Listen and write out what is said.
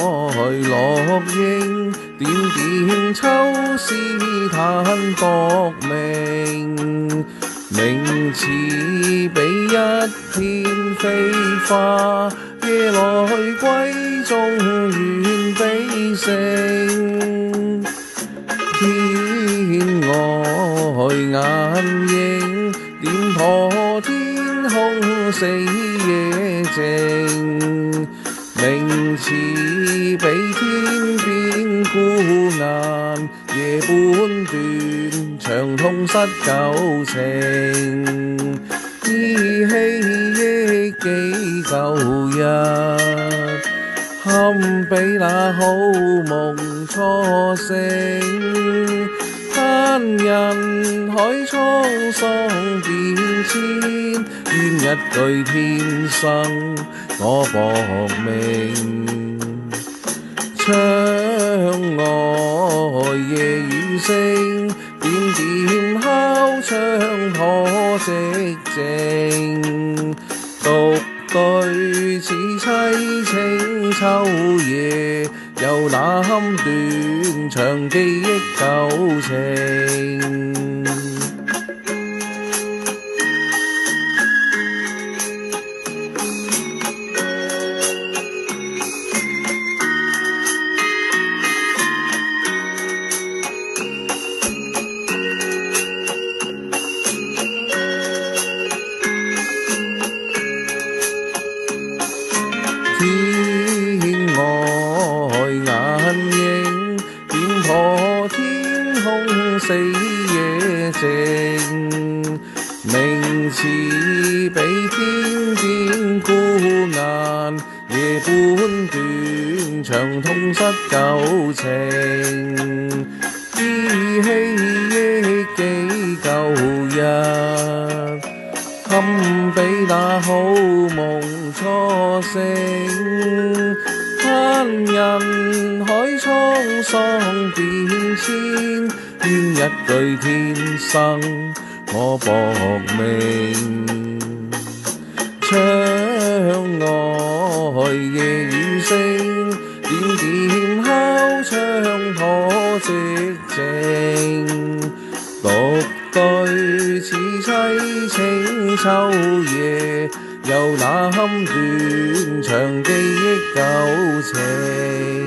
落英，點點秋絲嘆薄命。名次比一片飛花，夜來歸中原悲聲。天外眼影，點破天空四野靜。名次比天邊孤雁，夜半斷，長痛失舊情。依稀憶記舊日，堪比那好夢初醒。盼人海滄桑變遷，願一句天生我薄命。窗外夜雨聲，點點敲窗破寂靜。獨對此凄清秋夜，又攬斷腸記憶舊情。天外眼影，點破天空四野靜。名次比天邊孤雁，夜半斷，長痛失舊情。依稀憶記舊日，堪比那好夢初醒。盼人海滄桑變遷，願一句天生我薄命。窗外夜雨聲，點點敲窗破寂靜。獨對此凄清秋夜，又攬斷長記憶舊情。